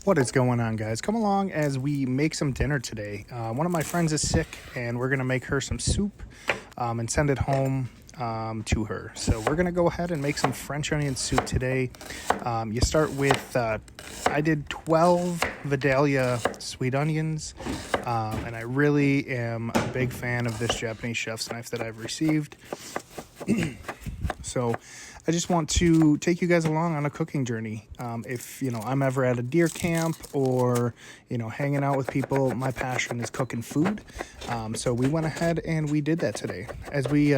What is going on, guys? Come along as we make some dinner today. One of my friends is sick, and we're going to make her some soup and send it home to her. So we're going to go ahead and make some French onion soup today. You start with, I did 12 Vidalia sweet onions, and I really am a big fan of this Japanese chef's knife that I've received. So I just want to take you guys along on a cooking journey. If, I'm ever at a deer camp or, hanging out with people, my passion is cooking food. So we went ahead and we did that today. As we,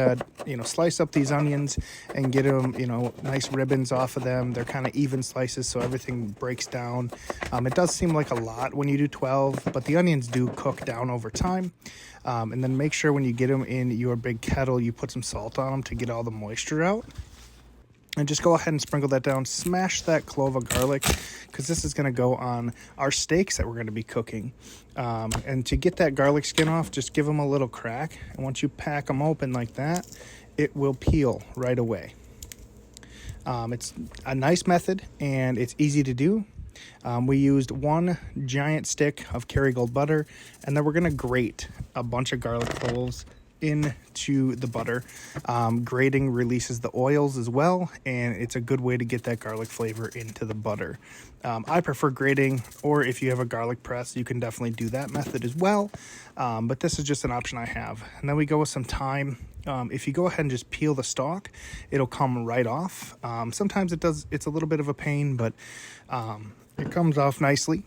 slice up these onions and get them, nice ribbons off of them. They're kind of even slices, so everything breaks down. It does seem like a lot when you do 12, but the onions do cook down over time. And then make sure when you get them in your big kettle, you put some salt on them to get all the moisture out. And just go ahead and sprinkle that down. Smash that clove of garlic, because this is going to go on our steaks that we're going to be cooking. And to get that garlic skin off, just give them a little crack. And once you pack them open like that, it will peel right away. It's a nice method, and it's easy to do. We used one giant stick of Kerrygold butter, and then we're going to grate a bunch of garlic cloves into the butter. Grating releases the oils as well, and it's a good way to get that garlic flavor into the butter. I prefer grating, or if you have a garlic press, you can definitely do that method as well. But this is just an option I have. And then we go with some thyme. If you go ahead and just peel the stalk, it'll come right off. Sometimes it's a little bit of a pain, but it comes off nicely.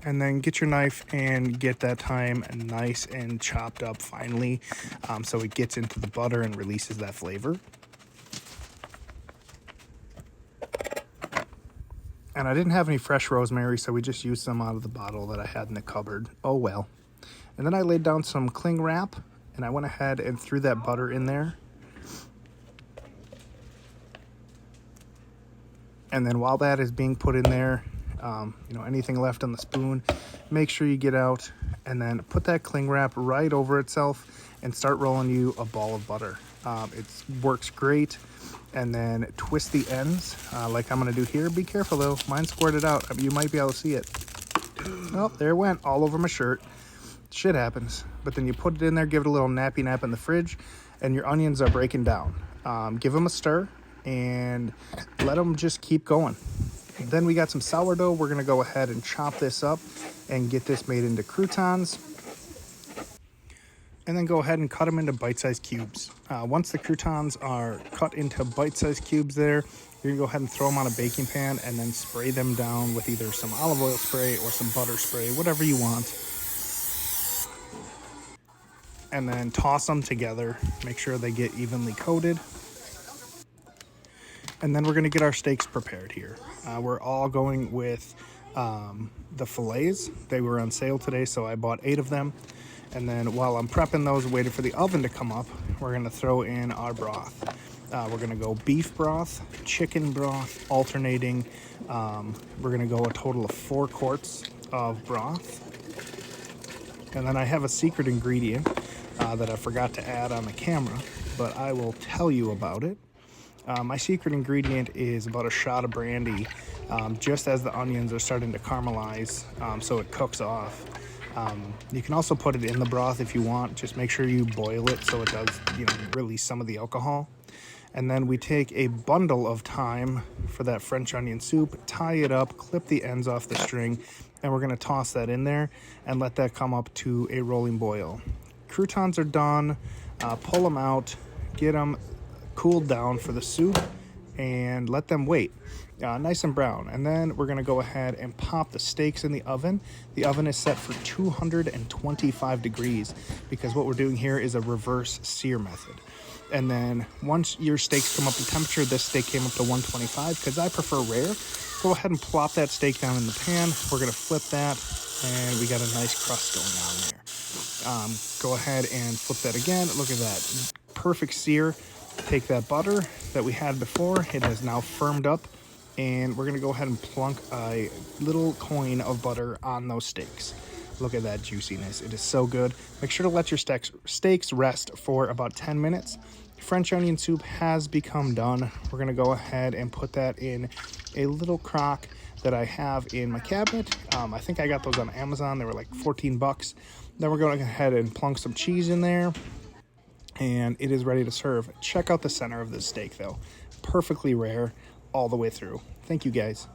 And then get your knife and get that thyme nice and chopped up finely, so it gets into the butter and releases that flavor. And I didn't have any fresh rosemary, so we just used some out of the bottle that I had in the cupboard. Oh well. And then I laid down some cling wrap, and I went ahead and threw that butter in there. And then while that is being put in there, anything left on the spoon, make sure you get out and then put that cling wrap right over itself and start rolling you a ball of butter. It works great. And then twist the ends like I'm going to do here. Be careful though, mine squirted out. You might be able to see it. Oh, there it went, all over my shirt. Shit happens. But then you put it in there, give it a little nappy nap in the fridge, and your onions are breaking down. Give them a stir and let them just keep going. Then we got some sourdough. We're going to go ahead and chop this up and get this made into croutons. And then go ahead and cut them into bite-sized cubes. Once the croutons are cut into bite-sized cubes there, you're going to go ahead and throw them on a baking pan and then spray them down with either some olive oil spray or some butter spray, whatever you want. And then toss them together. Make sure they get evenly coated. And then we're going to get our steaks prepared here. We're all going with the fillets. They were on sale today, so I bought 8 of them. And then while I'm prepping those, waiting for the oven to come up, we're going to throw in our broth. We're going to go beef broth, chicken broth, alternating. We're going to go a total of 4 quarts of broth. And then I have a secret ingredient that I forgot to add on the camera, but I will tell you about it. My secret ingredient is about a shot of brandy, just as the onions are starting to caramelize, so it cooks off. You can also put it in the broth if you want. Just make sure you boil it so it does, release some of the alcohol. And then we take a bundle of thyme for that French onion soup, tie it up, clip the ends off the string, and we're going to toss that in there and let that come up to a rolling boil. Croutons are done. Pull them out, get them cooled down for the soup, and let them wait nice and brown. And then we're going to go ahead and pop the steaks in the oven. The oven is set for 225 degrees because what we're doing here is a reverse sear method. And then once your steaks come up in temperature, this steak came up to 125 because I prefer rare. Go ahead and plop that steak down in the pan. We're going to flip that, and we got a nice crust going on there. Go ahead and flip that again. Look at that perfect sear. Take that butter that we had before. It has now firmed up, and we're going to go ahead and plunk a little coin of butter on those steaks. Look at that juiciness. It is so good. Make sure to let your steaks rest for about 10 minutes, French onion soup has become done. We're gonna go ahead and put that in a little crock that I have in my cabinet. I think I got those on Amazon. They were like 14 bucks. Then we're going ahead and plunk some cheese in there, and it is ready to serve. Check out the center of this steak though. Perfectly rare all the way through. Thank you guys.